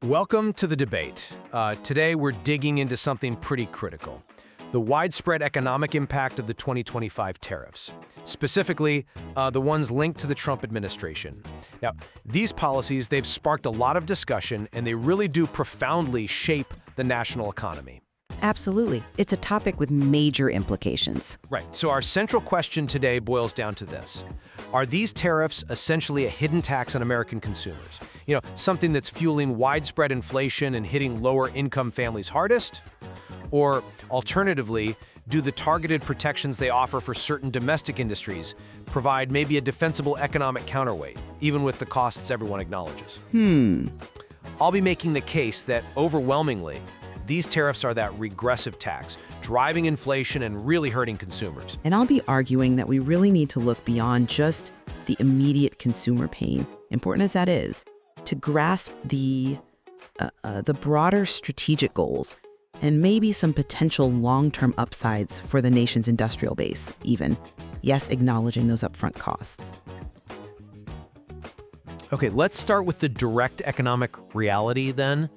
Welcome to the debate. Today we're digging into something pretty critical: the widespread economic impact of the 2025 tariffs, specifically the ones linked to the Trump administration. Now, these policies, they've sparked a lot of discussion, and they really do profoundly shape the national economy. Absolutely. It's a topic with major implications. Right, so our central question today boils down to this. Are these tariffs essentially a hidden tax on American consumers? Something that's fueling widespread inflation and hitting lower-income families hardest? Or, alternatively, do the targeted protections they offer for certain domestic industries provide maybe a defensible economic counterweight, even with the costs everyone acknowledges? I'll be making the case that, overwhelmingly, these tariffs are that regressive tax, driving inflation and really hurting consumers. And I'll be arguing that we really need to look beyond just the immediate consumer pain, important as that is, to grasp the broader strategic goals and maybe some potential long-term upsides for the nation's industrial base, even. Yes, acknowledging those upfront costs. Okay, let's start with the direct economic reality then.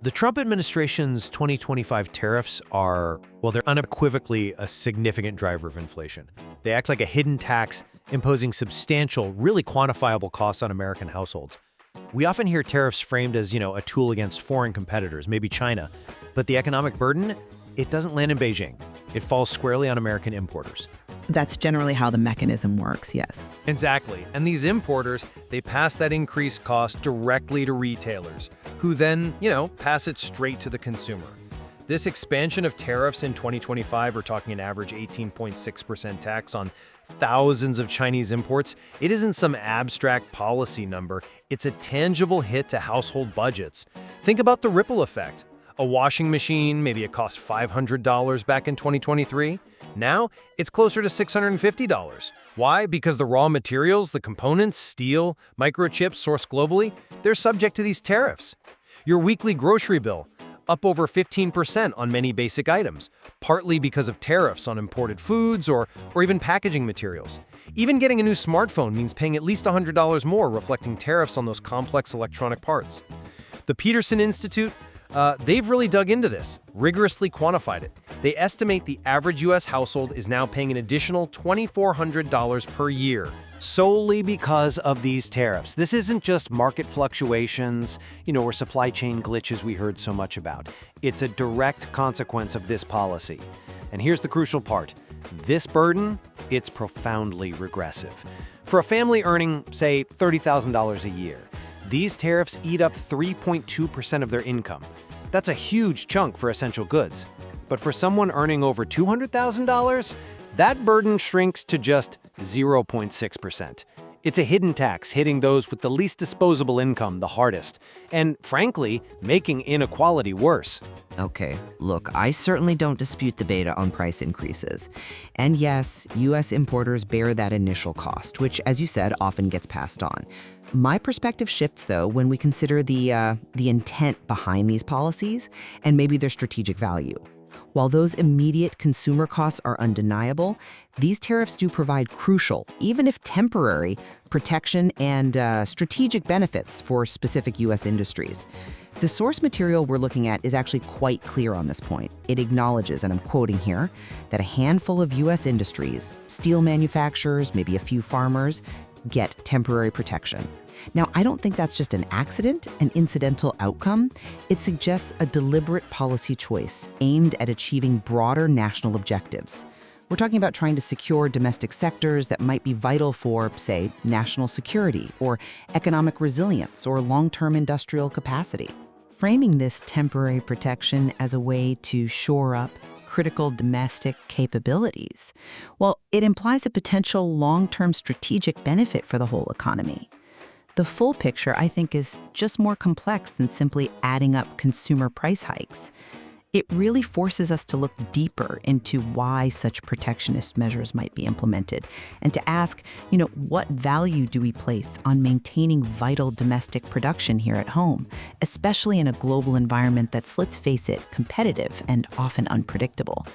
The Trump administration's 2025 tariffs are, well, they're unequivocally a significant driver of inflation. They act like a hidden tax, imposing substantial, really quantifiable costs on American households. We often hear tariffs framed as, a tool against foreign competitors, maybe China. But the economic burden, it doesn't land in Beijing. It falls squarely on American importers. That's generally how the mechanism works, yes. Exactly. And these importers, they pass that increased cost directly to retailers, who then, pass it straight to the consumer. This expansion of tariffs in 2025, we're talking an average 18.6% tax on thousands of Chinese imports. It isn't some abstract policy number. It's a tangible hit to household budgets. Think about the ripple effect. A washing machine, maybe it cost $500 back in 2023. Now, it's closer to $650. Why? Because the raw materials, the components, steel, microchips sourced globally, they're subject to these tariffs. Your weekly grocery bill, up over 15% on many basic items, partly because of tariffs on imported foods or even packaging materials. Even getting a new smartphone means paying at least $100 more, reflecting tariffs on those complex electronic parts. The Peterson Institute, they've really dug into this, rigorously quantified it. They estimate the average U.S. household is now paying an additional $2,400 per year, solely because of these tariffs. This isn't just market fluctuations, or supply chain glitches we heard so much about. It's a direct consequence of this policy. And here's the crucial part. This burden, it's profoundly regressive. For a family earning, say, $30,000 a year, these tariffs eat up 3.2% of their income. That's a huge chunk for essential goods. But for someone earning over $200,000, that burden shrinks to just 0.6%. It's a hidden tax hitting those with the least disposable income the hardest, and frankly, making inequality worse. Okay, look, I certainly don't dispute the beta on price increases. And yes, U.S. importers bear that initial cost, which, as you said, often gets passed on. My perspective shifts, though, when we consider the intent behind these policies and maybe their strategic value. While those immediate consumer costs are undeniable, these tariffs do provide crucial, even if temporary, protection and strategic benefits for specific U.S. industries. The source material we're looking at is actually quite clear on this point. It acknowledges, and I'm quoting here, that a handful of U.S. industries, steel manufacturers, maybe a few farmers, get temporary protection. Now, I don't think that's just an accident, an incidental outcome. It suggests a deliberate policy choice aimed at achieving broader national objectives. We're talking about trying to secure domestic sectors that might be vital for, say, national security or economic resilience or long-term industrial capacity. Framing this temporary protection as a way to shore up critical domestic capabilities, well, it implies a potential long-term strategic benefit for the whole economy. The full picture, I think, is just more complex than simply adding up consumer price hikes. It really forces us to look deeper into why such protectionist measures might be implemented and to ask, what value do we place on maintaining vital domestic production here at home, especially in a global environment that's, let's face it, competitive and often unpredictable.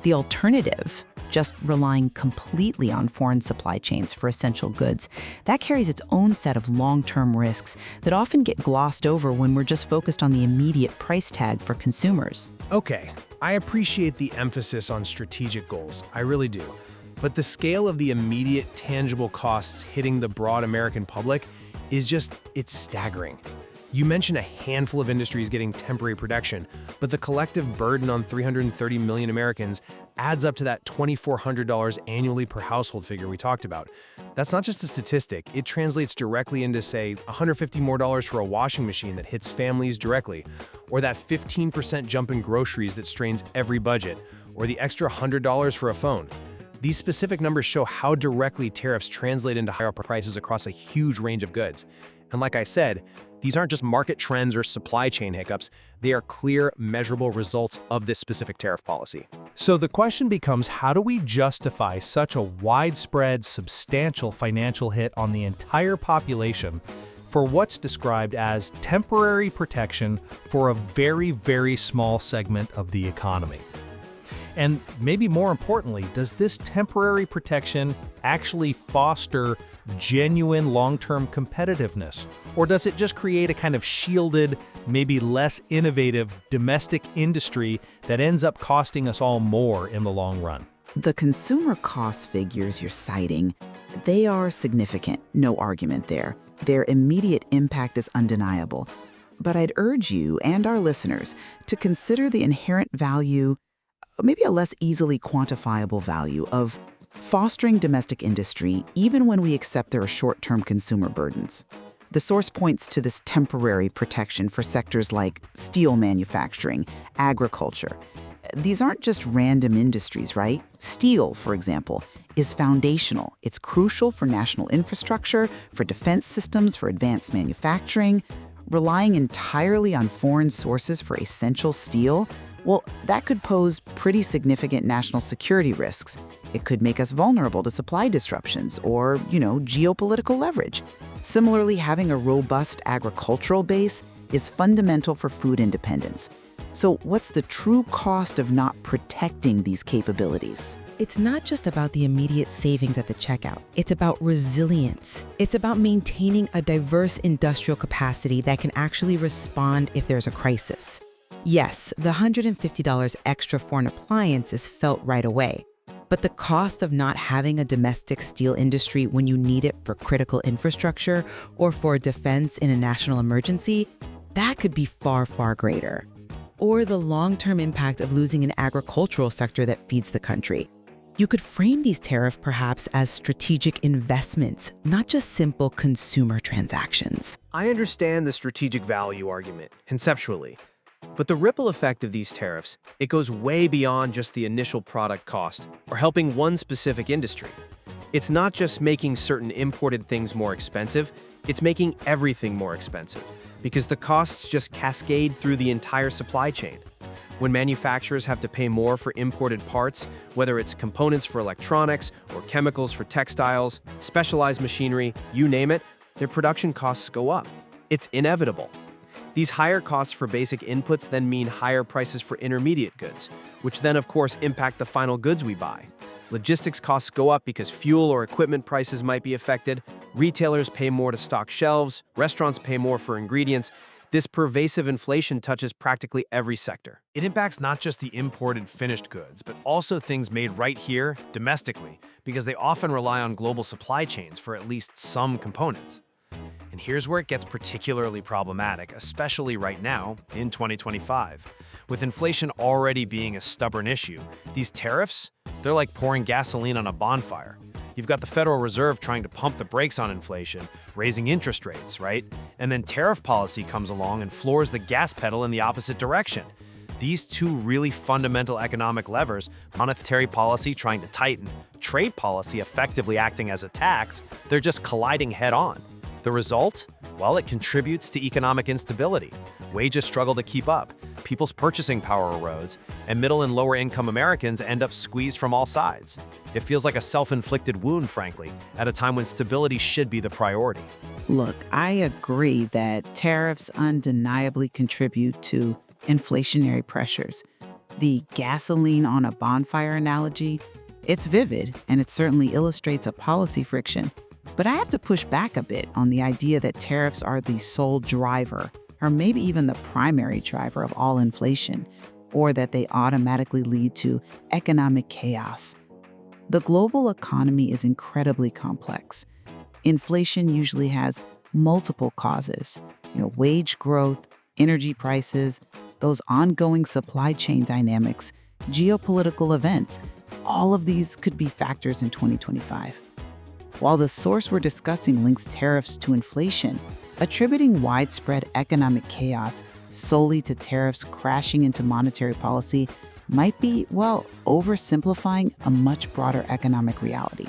The alternative, just relying completely on foreign supply chains for essential goods, that carries its own set of long-term risks that often get glossed over when we're just focused on the immediate price tag for consumers. Okay, I appreciate the emphasis on strategic goals, I really do. But the scale of the immediate tangible costs hitting the broad American public it's staggering. You mentioned a handful of industries getting temporary protection, but the collective burden on 330 million Americans adds up to that $2,400 annually per household figure we talked about. That's not just a statistic, it translates directly into, say, $150 more for a washing machine that hits families directly, or that 15% jump in groceries that strains every budget, or the extra $100 for a phone. These specific numbers show how directly tariffs translate into higher prices across a huge range of goods. And like I said, these aren't just market trends or supply chain hiccups, they are clear, measurable results of this specific tariff policy. So the question becomes, how do we justify such a widespread, substantial financial hit on the entire population for what's described as temporary protection for a very, very small segment of the economy? And maybe more importantly, does this temporary protection actually foster genuine long-term competitiveness? Or does it just create a kind of shielded, maybe less innovative domestic industry that ends up costing us all more in the long run? The consumer cost figures you're citing, they are significant, no argument there. Their immediate impact is undeniable. But I'd urge you and our listeners to consider the inherent value, maybe a less easily quantifiable value, of fostering domestic industry even when we accept there are short-term consumer burdens. The source points to this temporary protection for sectors like steel manufacturing, agriculture. These aren't just random industries, right? Steel, for example, is foundational. It's crucial for national infrastructure, for defense systems, for advanced manufacturing. Relying entirely on foreign sources for essential steel, well, that could pose pretty significant national security risks. It could make us vulnerable to supply disruptions or, geopolitical leverage. Similarly, having a robust agricultural base is fundamental for food independence. So what's the true cost of not protecting these capabilities? It's not just about the immediate savings at the checkout. It's about resilience. It's about maintaining a diverse industrial capacity that can actually respond if there's a crisis. Yes, the $150 extra for an appliance is felt right away, but the cost of not having a domestic steel industry when you need it for critical infrastructure or for defense in a national emergency, that could be far, far greater. Or the long-term impact of losing an agricultural sector that feeds the country. You could frame these tariffs perhaps as strategic investments, not just simple consumer transactions. I understand the strategic value argument, conceptually. But the ripple effect of these tariffs, it goes way beyond just the initial product cost or helping one specific industry. It's not just making certain imported things more expensive, it's making everything more expensive because the costs just cascade through the entire supply chain. When manufacturers have to pay more for imported parts, whether it's components for electronics or chemicals for textiles, specialized machinery, you name it, their production costs go up. It's inevitable. These higher costs for basic inputs then mean higher prices for intermediate goods, which then of course impact the final goods we buy. Logistics costs go up because fuel or equipment prices might be affected, retailers pay more to stock shelves, restaurants pay more for ingredients. This pervasive inflation touches practically every sector. It impacts not just the imported finished goods, but also things made right here, domestically, because they often rely on global supply chains for at least some components. And here's where it gets particularly problematic, especially right now, in 2025. With inflation already being a stubborn issue, these tariffs, they're like pouring gasoline on a bonfire. You've got the Federal Reserve trying to pump the brakes on inflation, raising interest rates, right? And then tariff policy comes along and floors the gas pedal in the opposite direction. These two really fundamental economic levers, monetary policy trying to tighten, trade policy effectively acting as a tax, they're just colliding head-on. The result? Well, it contributes to economic instability. Wages struggle to keep up, people's purchasing power erodes, and middle and lower income Americans end up squeezed from all sides. It feels like a self-inflicted wound, frankly, at a time when stability should be the priority. Look, I agree that tariffs undeniably contribute to inflationary pressures. The gasoline on a bonfire analogy, It's vivid, and it certainly illustrates a policy friction. But I have to push back a bit on the idea that tariffs are the sole driver, or maybe even the primary driver of all inflation, or that they automatically lead to economic chaos. The global economy is incredibly complex. Inflation usually has multiple causes, wage growth, energy prices, those ongoing supply chain dynamics, geopolitical events. All of these could be factors in 2025. While the source we're discussing links tariffs to inflation, attributing widespread economic chaos solely to tariffs crashing into monetary policy might be, oversimplifying a much broader economic reality.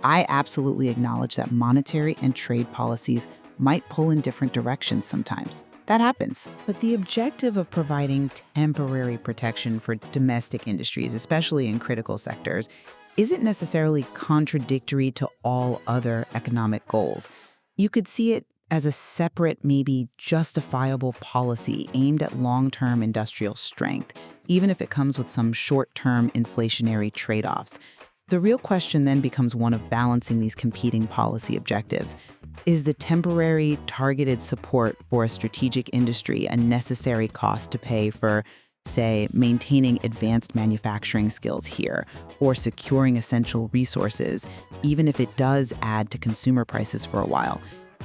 I absolutely acknowledge that monetary and trade policies might pull in different directions sometimes. That happens. But the objective of providing temporary protection for domestic industries, especially in critical sectors, isn't necessarily contradictory to all other economic goals. You could see it as a separate, maybe justifiable policy aimed at long-term industrial strength, even if it comes with some short-term inflationary trade-offs. The real question then becomes one of balancing these competing policy objectives. Is the temporary, targeted support for a strategic industry a necessary cost to pay for, say, maintaining advanced manufacturing skills here, or securing essential resources, even if it does add to consumer prices for a while?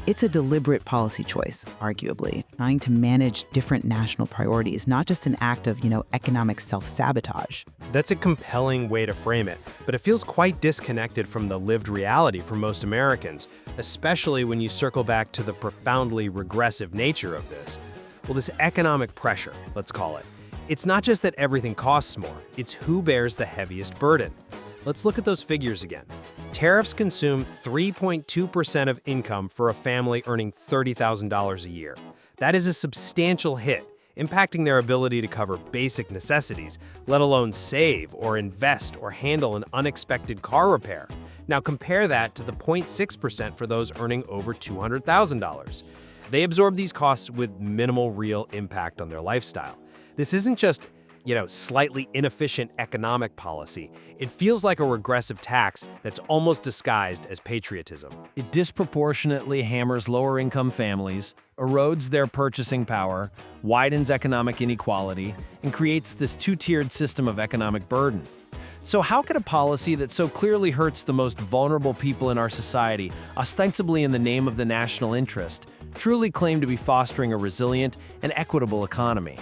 It's a deliberate policy choice, arguably, trying to manage different national priorities, not just an act of, economic self-sabotage. That's a compelling way to frame it, but it feels quite disconnected from the lived reality for most Americans, especially when you circle back to the profoundly regressive nature of this. Well, this economic pressure, let's call it. It's not just that everything costs more, it's who bears the heaviest burden. Let's look at those figures again. Tariffs consume 3.2% of income for a family earning $30,000 a year. That is a substantial hit, impacting their ability to cover basic necessities, let alone save or invest or handle an unexpected car repair. Now compare that to the 0.6% for those earning over $200,000. They absorb these costs with minimal real impact on their lifestyle. This isn't just slightly inefficient economic policy. It feels like a regressive tax that's almost disguised as patriotism. It disproportionately hammers lower-income families, erodes their purchasing power, widens economic inequality, and creates this two-tiered system of economic burden. So how could a policy that so clearly hurts the most vulnerable people in our society, ostensibly in the name of the national interest, truly claim to be fostering a resilient and equitable economy?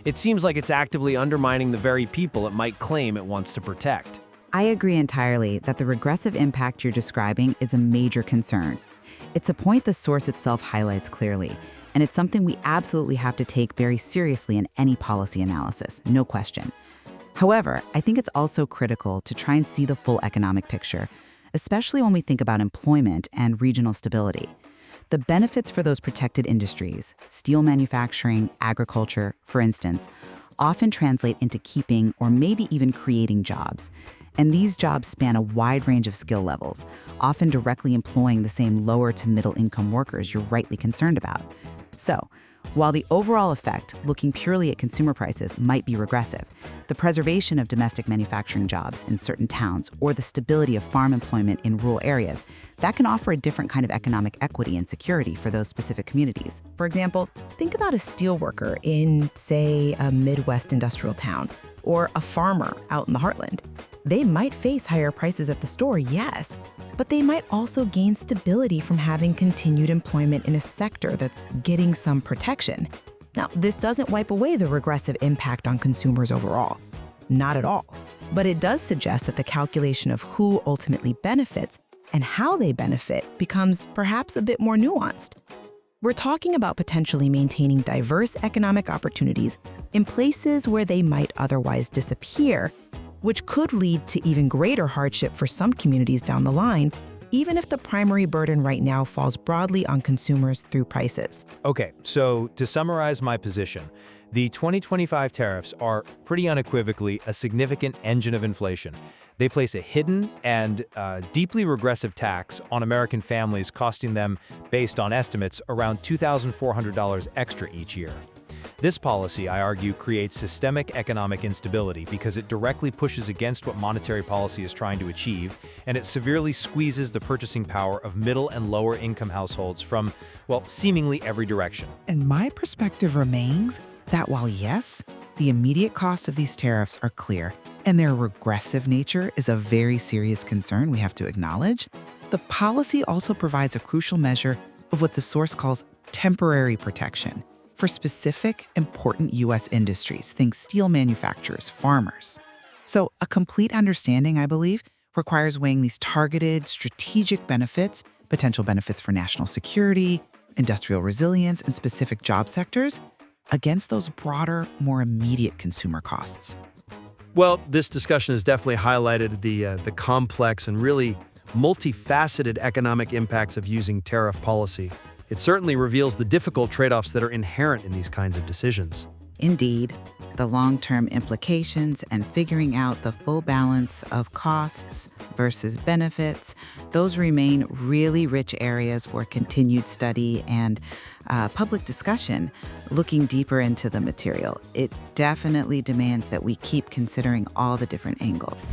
It seems like it's actively undermining the very people it might claim it wants to protect. I agree entirely that the regressive impact you're describing is a major concern. It's a point the source itself highlights clearly, and it's something we absolutely have to take very seriously in any policy analysis, no question. However, I think it's also critical to try and see the full economic picture, especially when we think about employment and regional stability. The benefits for those protected industries, steel manufacturing, agriculture, for instance, often translate into keeping or maybe even creating jobs. And these jobs span a wide range of skill levels, often directly employing the same lower to middle income workers you're rightly concerned about. So, while the overall effect, looking purely at consumer prices, might be regressive, the preservation of domestic manufacturing jobs in certain towns or the stability of farm employment in rural areas, that can offer a different kind of economic equity and security for those specific communities. For example, think about a steel worker in, say, a Midwest industrial town, or a farmer out in the heartland. They might face higher prices at the store, yes, but they might also gain stability from having continued employment in a sector that's getting some protection. Now, this doesn't wipe away the regressive impact on consumers overall. Not at all. But it does suggest that the calculation of who ultimately benefits and how they benefit becomes perhaps a bit more nuanced. We're talking about potentially maintaining diverse economic opportunities in places where they might otherwise disappear, which could lead to even greater hardship for some communities down the line, even if the primary burden right now falls broadly on consumers through prices. Okay, so to summarize my position, the 2025 tariffs are pretty unequivocally a significant engine of inflation. They place a hidden and deeply regressive tax on American families, costing them, based on estimates, around $2,400 extra each year. This policy, I argue, creates systemic economic instability because it directly pushes against what monetary policy is trying to achieve, and it severely squeezes the purchasing power of middle and lower income households from, well, seemingly every direction. And my perspective remains that while yes, the immediate costs of these tariffs are clear, and their regressive nature is a very serious concern we have to acknowledge, the policy also provides a crucial measure of what the source calls temporary protection for specific, important U.S. industries, think steel manufacturers, farmers. So a complete understanding, I believe, requires weighing these targeted, strategic benefits, potential benefits for national security, industrial resilience, and specific job sectors, against those broader, more immediate consumer costs. Well, this discussion has definitely highlighted the complex and really multifaceted economic impacts of using tariff policy. It certainly reveals the difficult trade-offs that are inherent in these kinds of decisions. Indeed, the long-term implications and figuring out the full balance of costs versus benefits, those remain really rich areas for continued study and public discussion, looking deeper into the material. It definitely demands that we keep considering all the different angles.